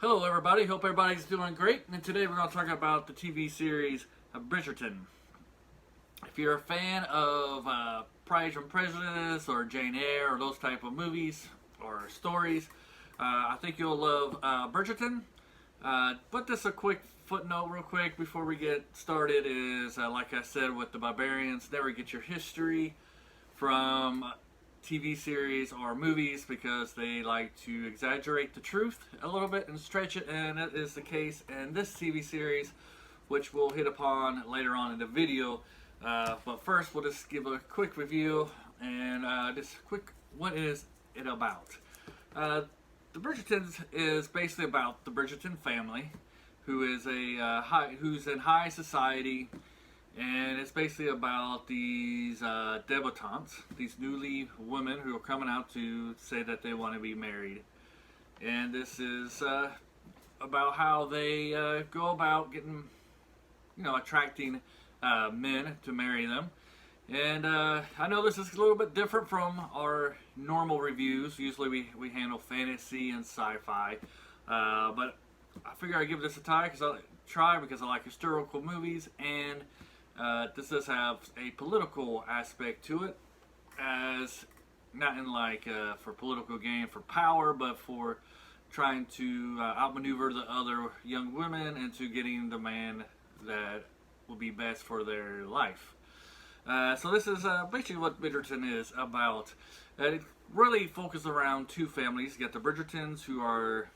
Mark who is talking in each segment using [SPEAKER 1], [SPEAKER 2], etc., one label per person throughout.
[SPEAKER 1] Hello everybody, hope everybody's doing great, and today we're going to talk about the TV series Bridgerton. If you're a fan of Pride and Prejudice or Jane Eyre or those type of movies or stories, I think you'll love Bridgerton. But just a quick footnote real quick before we get started is, like I said with the Barbarians, never get your history from TV series or movies because they like to exaggerate the truth a little bit and stretch it, and that is the case in this TV series, which we'll hit upon later on in the video. But first, we'll just give a quick review and just quick, what is it about? The Bridgertons is basically about the Bridgerton family, who is who's in high society. And it's basically about these debutantes, these newly women who are coming out to say that they want to be married. And this is about how they go about getting, attracting men to marry them. And I know this is a little bit different from our normal reviews. Usually we handle fantasy and sci-fi. But I figure I'd give this a try because I like historical movies, and this does have a political aspect to it, as not in like for political gain, for power, but for trying to outmaneuver the other young women into getting the man that will be best for their life. So this is basically what Bridgerton is about. It really focuses around two families. You got the Bridgertons, who are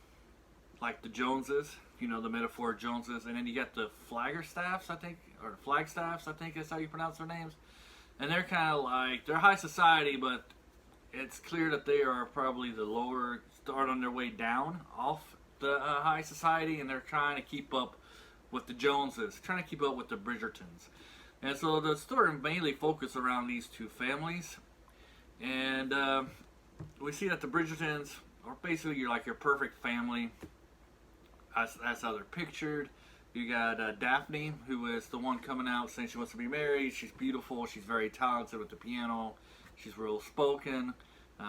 [SPEAKER 1] like the Joneses, the metaphor of Joneses, and then you got the Flagstaffs, I think, or Flagstaffs, I think is how you pronounce their names. And they're kind of like, they're high society, but it's clear that they are probably the lower, start on their way down off the high society, and they're trying to keep up with the Joneses, trying to keep up with the Bridgertons. And so the story mainly focuses around these two families. And we see that the Bridgertons are basically your perfect family. That's how they're pictured. You got Daphne, who is the one coming out saying she wants to be married. She's beautiful. She's very talented with the piano. She's real spoken.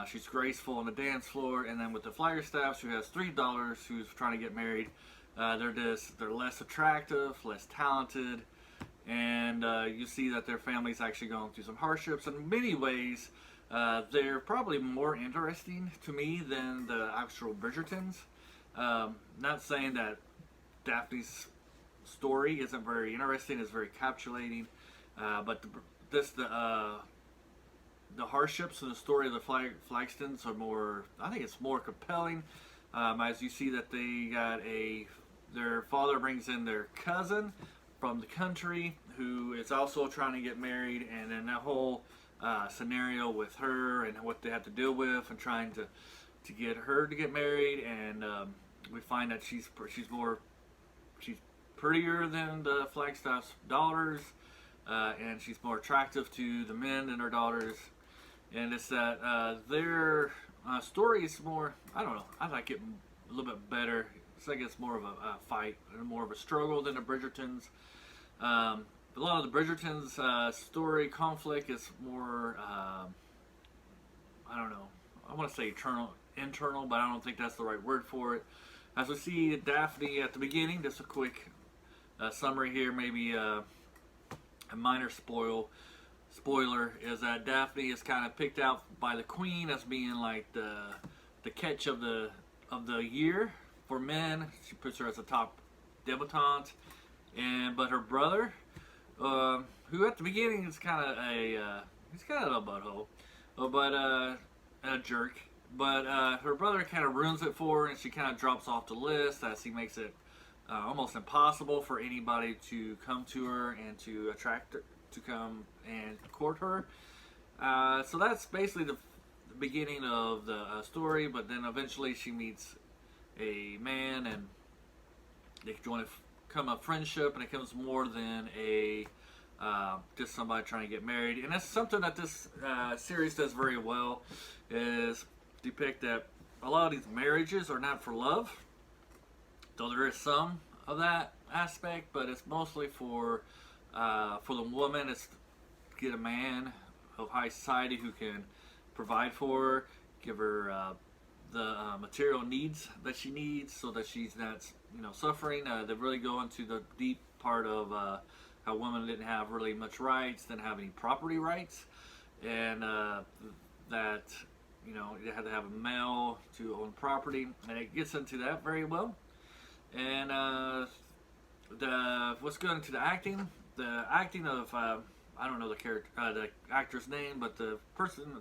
[SPEAKER 1] She's graceful on the dance floor. And then with the Flagstaffs, who has three daughters, who's trying to get married. They're less attractive, less talented, and you see that their family's actually going through some hardships. In many ways, they're probably more interesting to me than the actual Bridgertons. Not saying that Daphne's story isn't very interesting, it's very captivating, but the hardships of the story of the Flagstons are more, I think it's more compelling, as you see that they got their father brings in their cousin from the country who is also trying to get married, and then that whole scenario with her and what they have to deal with and trying to get her to get married, and we find that she's prettier than the Flagstaff's daughters, and she's more attractive to the men than her daughters, and it's that their story is more, I don't know, I like it a little bit better. It's like it's more of a fight and more of a struggle than the Bridgertons. A lot of the Bridgertons story conflict is more, I don't know, I want to say internal, but I don't think that's the right word for it. As we see Daphne at the beginning, just a quick summary here, maybe a minor spoiler, is that Daphne is kind of picked out by the queen as being like the catch of the year for men. She puts her as a top debutante, but her brother, who at the beginning is kind of he's kind of a butthole, but a jerk. But her brother kind of ruins it for her, and she kind of drops off the list as he makes it almost impossible for anybody to come to her and to attract her, to come and court her. So that's basically the beginning of the story, but then eventually she meets a man, and they join become a friendship, and it becomes more than just somebody trying to get married. And that's something that this series does very well, is depict that a lot of these marriages are not for love, though there is some of that aspect, but it's mostly for the woman. It's to get a man of high society who can provide for her, give her material needs that she needs, so that she's not, suffering. They really go into the deep part of how women didn't have really much rights, didn't have any property rights, and that you had to have a male to own property, and it gets into that very well. And let's go into the acting. The acting of I don't know the actor's name, but the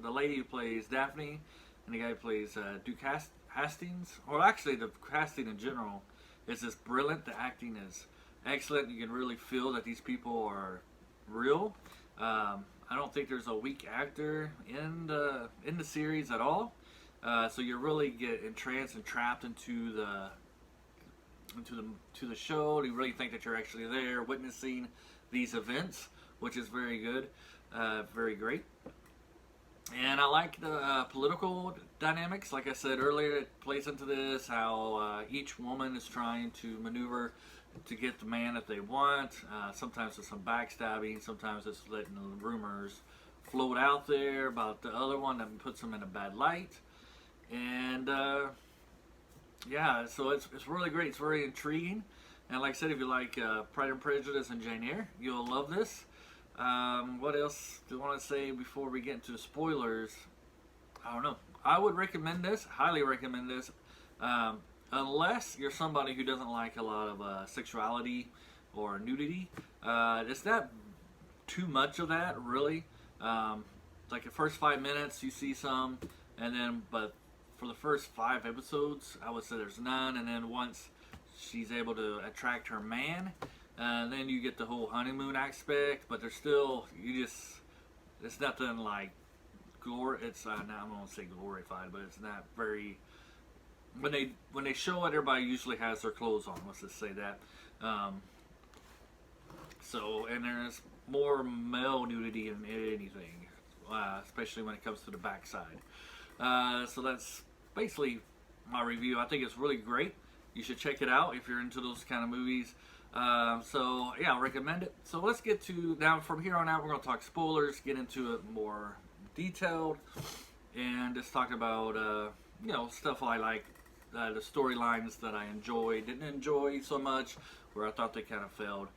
[SPEAKER 1] lady who plays Daphne, and the guy who plays Duke Hastings. Or actually, the casting in general is just brilliant. The acting is excellent. You can really feel that these people are real. I don't think there's a weak actor in the series at all. So you really get entranced and trapped into the show. You really think that you're actually there witnessing these events, which is very good, very great. And I like the political dynamics. Like I said earlier, it plays into this, how each woman is trying to maneuver to get the man that they want. Sometimes it's some backstabbing, sometimes it's letting the rumors float out there about the other one that puts them in a bad light. And yeah, so it's really great. It's very intriguing. And like I said, if you like Pride and Prejudice and Jane Eyre, you'll love this. What else do I want to say before we get into the spoilers? I don't know. I would recommend this, highly recommend this, unless you're somebody who doesn't like a lot of sexuality or nudity. It's not too much of that, really. Like the first 5 minutes, you see some, and then, but for the first 5 episodes, I would say there's none, and then once she's able to attract her man, then you get the whole honeymoon aspect, but there's still, it's nothing like it's now I'm gonna say glorified, but it's not very, when they show it, everybody usually has their clothes on, let's just say that. So, and there's more male nudity than anything, especially when it comes to the backside. So that's basically my review. I think it's really great. You should check it out if you're into those kind of movies. So yeah, I recommend it. So let's get to, now from here on out, we're going to talk spoilers, get into it more detailed, and just talk about, stuff I like, the storylines that I didn't enjoy so much, where I thought they kind of failed.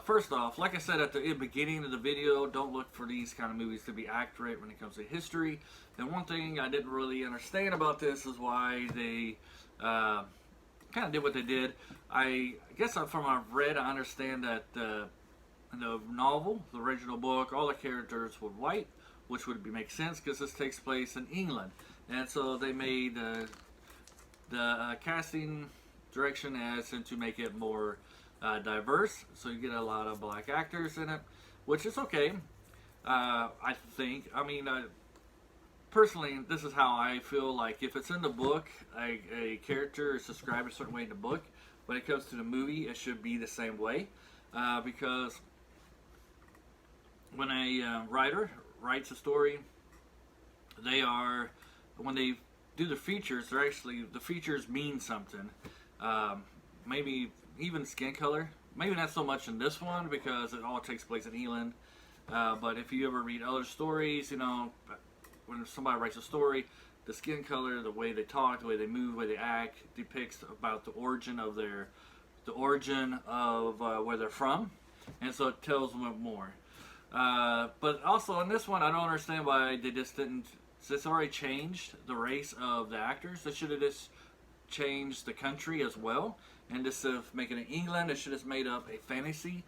[SPEAKER 1] First off, like I said at the beginning of the video, don't look for these kind of movies to be accurate when it comes to history. And one thing I didn't really understand about this is why they kind of did what they did. I guess from what I've read, I understand that in the novel, the original book, all the characters were white, which would make sense because this takes place in England. And so they made the casting direction as to make it more diverse, so you get a lot of black actors in it, which is okay. I think. I mean, personally, this is how I feel. Like if it's in the book, a character is described a certain way in the book. When it comes to the movie, it should be the same way, because when a writer writes a story, when they do the features, the features mean something. Maybe even skin color. Maybe not so much in this one because it all takes place in England. But if you ever read other stories, when somebody writes a story, the skin color, the way they talk, the way they move, the way they act, depicts about the origin of where they're from, and so it tells them more. But also in this one, I don't understand why they just didn't. It's already changed the race of the actors. They should have just changed the country as well. And instead of making it England, it should have made up a fantasy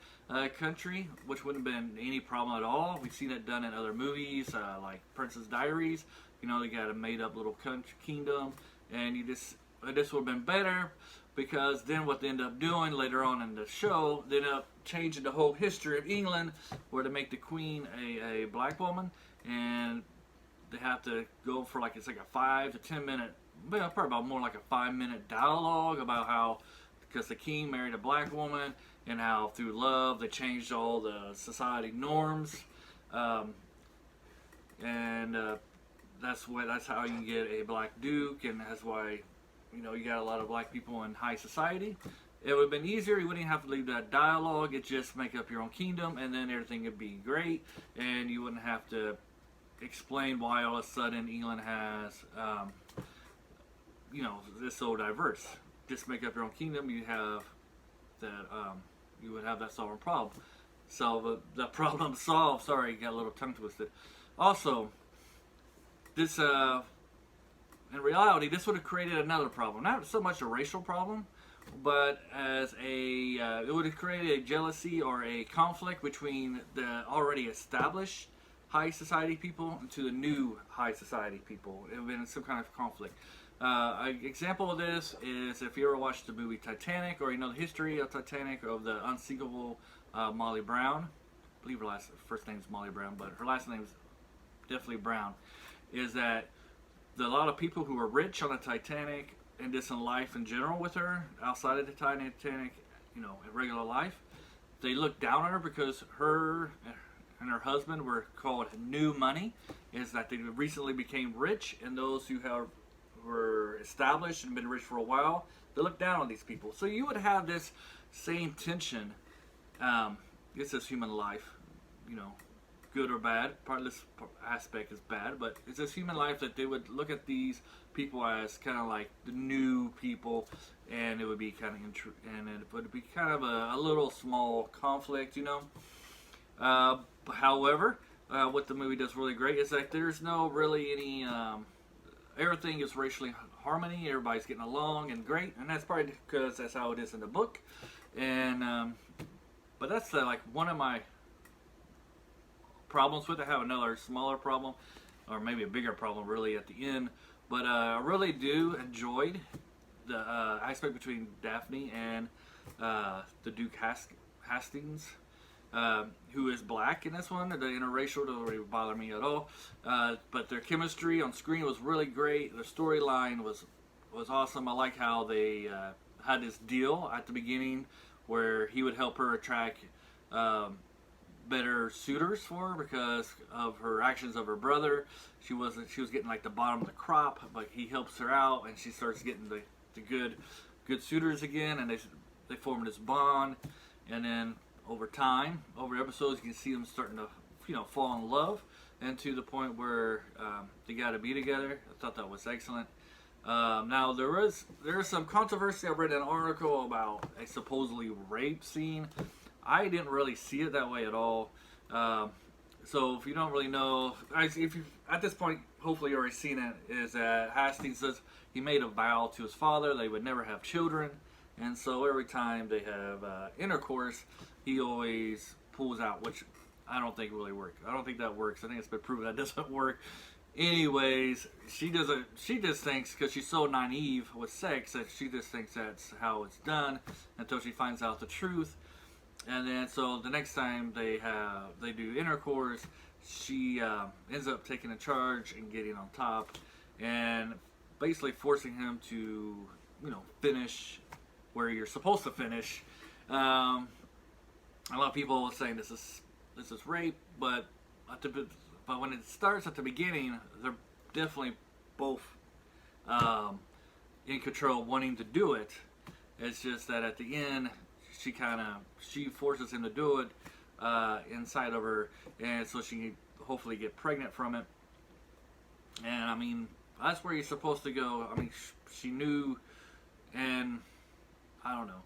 [SPEAKER 1] country, which wouldn't have been any problem at all. We've seen it done in other movies, like Princess Diaries. They got a made-up little country kingdom, and this would have been better, because then what they end up doing later on in the show, they end up changing the whole history of England, where they make the queen a black woman, and they have to go for it's like a 5 to 10 minute, probably about more like a 5-minute dialogue about how, because the king married a black woman, and how through love they changed all the society norms, and that's how you get a black duke, and that's why you got a lot of black people in high society. It would have been easier. You wouldn't have to leave that dialogue. It just make up your own kingdom, and then everything would be great, and you wouldn't have to explain why all of a sudden England has it's so diverse. Just make up your own kingdom. You have that. You would have that sovereign problem. So the problem solved. Sorry, got a little tongue twisted. Also, this in reality, this would have created another problem. Not so much a racial problem, but as it would have created a jealousy or a conflict between the already established high society people and to the new high society people. It would have been some kind of conflict. An example of this is if you ever watched the movie Titanic, or you know the history of Titanic, of the unsinkable Molly Brown. I believe her first name is Molly Brown, but her last name is definitely Brown. Is that a lot of people who were rich on the Titanic and just in life in general with her, outside of the Titanic, in regular life, they looked down on her because her and her husband were called new money. Is that they recently became rich, and those who were established and been rich for a while, they look down on these people. So you would have this same tension. It's just human life, good or bad. Part of this aspect is bad, but it's just human life that they would look at these people as kind of like the new people, and it would be kind of it would be kind of a little small conflict, However, what the movie does really great is that there's no really any. Everything is racially harmony. Everybody's getting along and great, and that's probably because that's how it is in the book. And but that's like one of my problems with it. I have another smaller problem, or maybe a bigger problem, really at the end. But I really do enjoyed the aspect between Daphne and the Duke Hastings. Who is black in this one. The interracial doesn't really bother me at all. But their chemistry on screen was really great. Their storyline was awesome. I like how they had this deal at the beginning where he would help her attract better suitors for her because of her actions of her brother. She was getting like the bottom of the crop, but he helps her out, and she starts getting the good suitors again, and they form this bond, and then over time, over episodes, you can see them starting to, fall in love, and to the point where they got to be together. I thought that was excellent. Now there is some controversy. I read an article about a supposedly rape scene. I didn't really see it that way at all. So if you don't really know, if you at this point, hopefully you already seen it. Is that Hastings says he made a vow to his father they would never have children, and so every time they have intercourse, he always pulls out, which I don't think really works. I don't think that works. I think it's been proven that doesn't work. Anyways, she just thinks, because she's so naive with sex, that she just thinks that's how it's done until she finds out the truth. And then so the next time they do intercourse, she ends up taking a charge and getting on top, and basically forcing him to finish where you're supposed to finish. A lot of people are saying this is rape, but when it starts at the beginning, they're definitely both in control, wanting to do it. It's just that at the end, she forces him to do it inside of her, and so she can hopefully get pregnant from it. And I mean, that's where you're supposed to go. I mean, she knew, and I don't know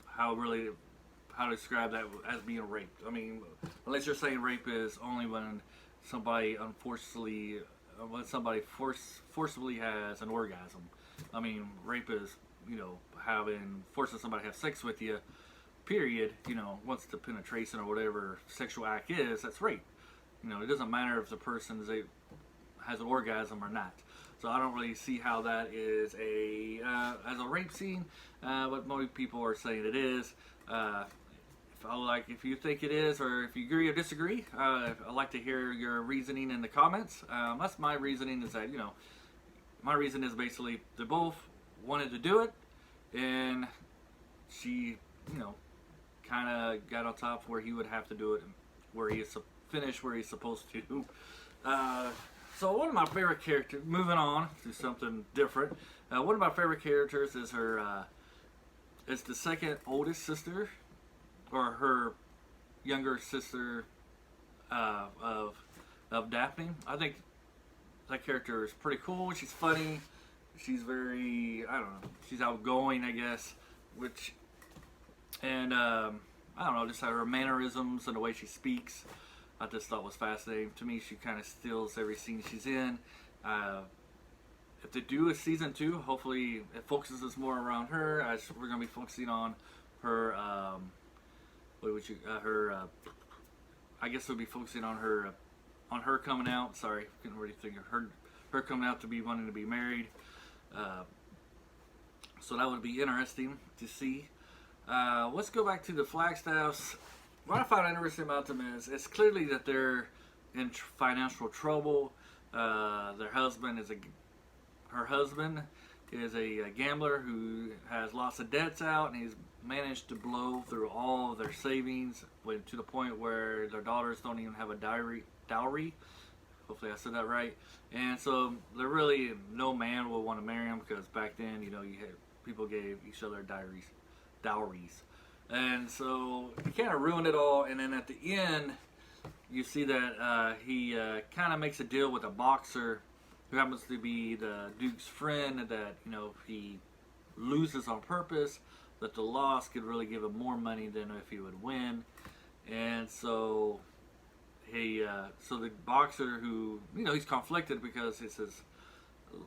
[SPEAKER 1] how to describe that as being raped. I mean, unless you're saying rape is only when somebody forcibly has an orgasm. I mean, rape is, forcing somebody to have sex with you, period. Once the penetration or whatever sexual act is, that's rape. It doesn't matter if the person has an orgasm or not. So I don't really see how that is as a rape scene, but most people are saying it is. If you think it is, or if you agree or disagree, I'd like to hear your reasoning in the comments. That's my reasoning. Is that my reason is basically they both wanted to do it, and she kind of got on top where he would have to do it, where he is finished where he's supposed to. So one of my favorite characters. Moving on to something different. One of my favorite characters is is the second oldest sister, or her younger sister of Daphne. I think that character is pretty cool. She's funny. she's very, I don't know, she's outgoing, I guess, which, and I don't know, just her mannerisms and the way she speaks, I just thought was fascinating. To me, she kind of steals every scene she's in. If they do a season 2, hopefully it focuses more around her. We're going to be focusing on her, I guess we'll be focusing on her coming out. Sorry, couldn't really think of her coming out to be wanting to be married. So that would be interesting to see. Let's go back to the Flagstaffs. What I found interesting about them is it's clearly that they're in financial trouble. Her husband is a gambler who has lots of debts out, and he's managed to blow through all of their savings to the point where their daughters don't even have a dowry. Hopefully I said that right. And so they're really, no man will want to marry them, because back then, people gave each other dowries. And so he kind of ruined it all. And then at the end, you see that he kind of makes a deal with a boxer who happens to be the Duke's friend, that he loses on purpose, but the loss could really give him more money than if he would win. And so so the boxer, who he's conflicted because it says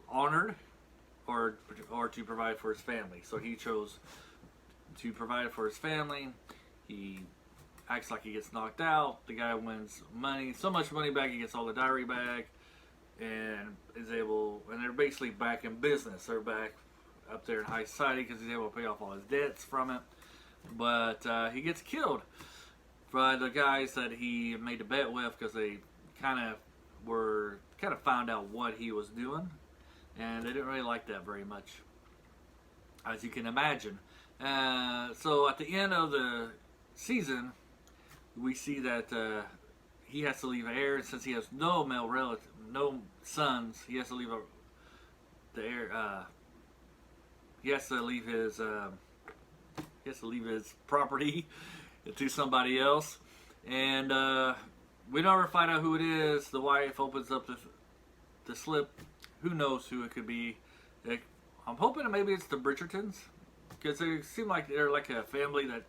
[SPEAKER 1] honored or to provide for his family. So he chose to provide for his family. He acts like he gets knocked out. The guy wins money, so much money back, he gets all the dowry back, and they're basically back in business. They're back up there in high society because he's able to pay off all his debts from it. But he gets killed by the guys that he made a bet with, because they kind of found out what he was doing, and they didn't really like that very much, as you can imagine. So at the end of the season, we see that he has to leave an heir, and since he has no male relative, no sons, he has to leave the heir. He has to leave his property to somebody else, and we never find out who it is. The wife opens up the slip. Who knows who it could be? I'm hoping maybe it's the Bridgertons, because they seem like they're like a family that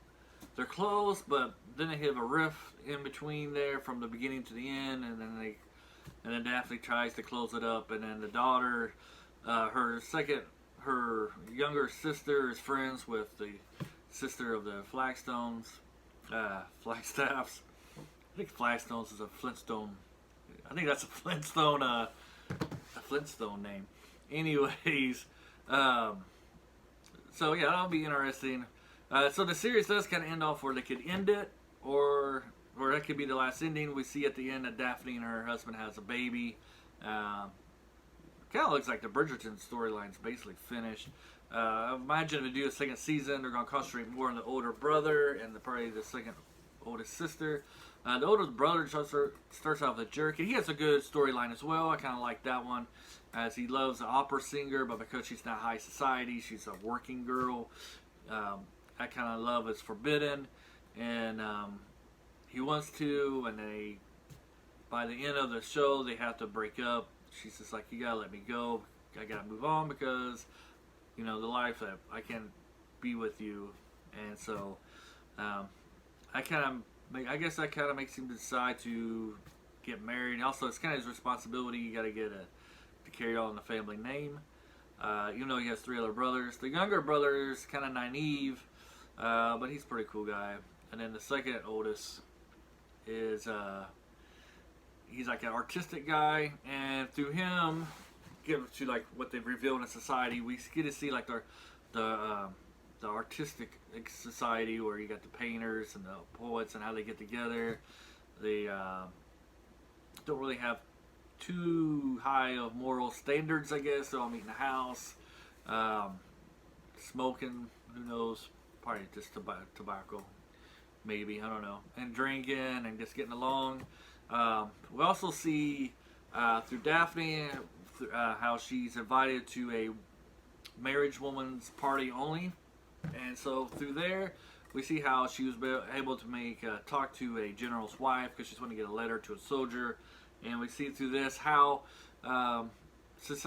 [SPEAKER 1] they're close, but then they have a rift in between there from the beginning to the end, and then Daphne tries to close it up, and then the daughter, her younger sister is friends with the sister of the Flagstaffs. I think Flagstones is a Flintstone. I think that's a Flintstone name. Anyways, so yeah, that'll be interesting. So the series does kind of end off where they could end it, or that could be the last ending. We see at the end that Daphne and her husband has a baby. Kind of looks like the Bridgerton storyline's basically finished. I imagine if they do a second season, they're going to concentrate more on the older brother and probably the second oldest sister. The oldest brother starts off with a jerk, and he has a good storyline as well. I kind of like that one, as he loves an opera singer, but because she's not high society, she's a working girl. That kind of love is forbidden, and he wants to, and by the end of the show, they have to break up. She's just like, you gotta let me go. I gotta move on, because the life that I can't be with you. And so I guess that kind of makes him decide to get married. And also, it's kind of his responsibility. You got to to carry on the family name. He has 3 other brothers. The younger brother is kind of naive, but he's a pretty cool guy. And then the second oldest is he's like an artistic guy, and through him, give to like what they've revealed in society, we get to see like the artistic society, where you got the painters and the poets and how they get together. They don't really have too high of moral standards, I guess. They all meet in the house, smoking, who knows, probably just tobacco, maybe, I don't know, and drinking and just getting along. We also see through Daphne how she's invited to a marriage woman's party only, and so through there we see how she was able to talk to a general's wife, because she's going to get a letter to a soldier. And we see through this how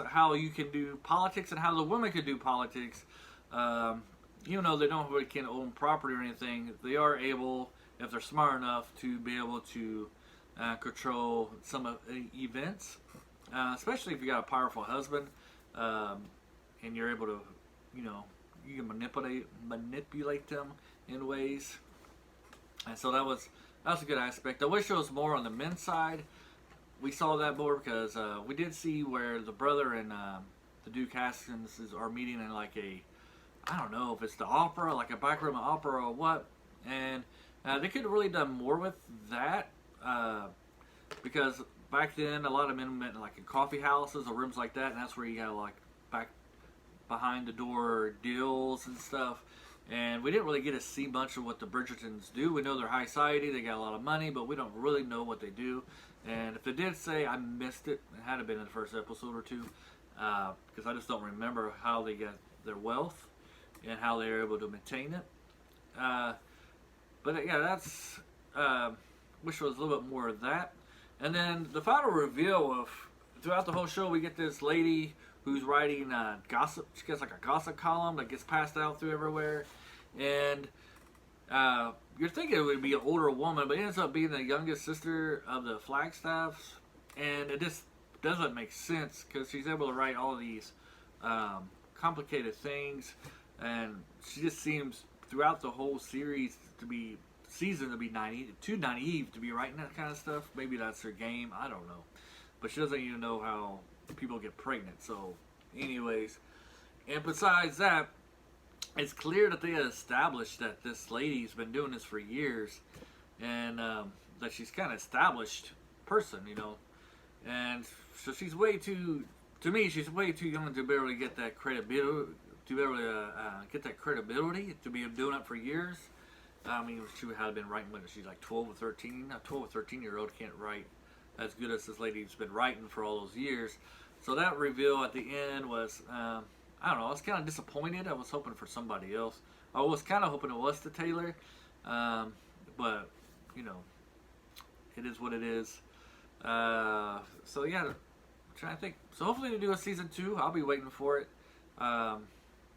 [SPEAKER 1] how you can do politics and how the women can do politics. Even though they don't really can own property or anything, they are able, if they're smart enough, to be able to control some events. Especially if you got a powerful husband, and you're able to, you can manipulate them in ways. And so that's a good aspect. I wish it was more on the men's side. We saw that more because we did see where the brother and the Duke Haskins are meeting in like I don't know if it's the opera, like a back room opera or what. And they could have really done more with that because back then a lot of men met like in coffee houses or rooms like that, and that's where you got like back behind the door deals and stuff. And we didn't really get to see much of what the Bridgertons do. We know they're high society, they got a lot of money, but we don't really know what they do. And if they did say, I missed it. It had to been in the first episode or two, because I just don't remember how they got their wealth and how they were able to maintain it. But yeah, that's wish there was a little bit more of that. And then the final reveal of throughout the whole show, we get this lady who's writing gossip. She gets like a gossip column that gets passed out through everywhere, and you're thinking it would be an older woman, but it ends up being the youngest sister of the Flagstaffs, and it just doesn't make sense because she's able to write all these complicated things, and she just seems throughout the whole series to be too naive to be writing that kind of stuff. Maybe that's her game. I don't know, but she doesn't even know how people get pregnant. So, anyways, and besides that, it's clear that they had established that this lady's been doing this for years, and that she's kind of established person, and so she's way too. To me, she's way too young to be able to get that credibility. To be able to get that credibility to be doing it for years. I mean, she would have been writing when she's like 12 or 13. A 12 or 13-year-old can't write as good as this lady's been writing for all those years. So that reveal at the end was, I don't know, I was kind of disappointed. I was hoping for somebody else. I was kind of hoping it was the Taylor, but, it is what it is. So yeah, I'm trying to think. So hopefully they do a season 2. I'll be waiting for it.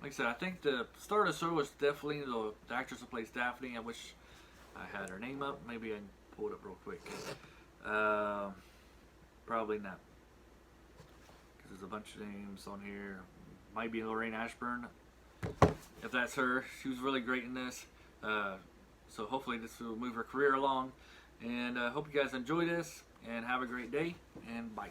[SPEAKER 1] Like I said, I think the star of the show was definitely the actress who plays Daphne. I wish I had her name up. Maybe I can pull it up real quick. Probably not. Because there's a bunch of names on here. Might be Lorraine Ashburn. If that's her. She was really great in this. So hopefully this will move her career along. And I hope you guys enjoy this. And have a great day. And bye.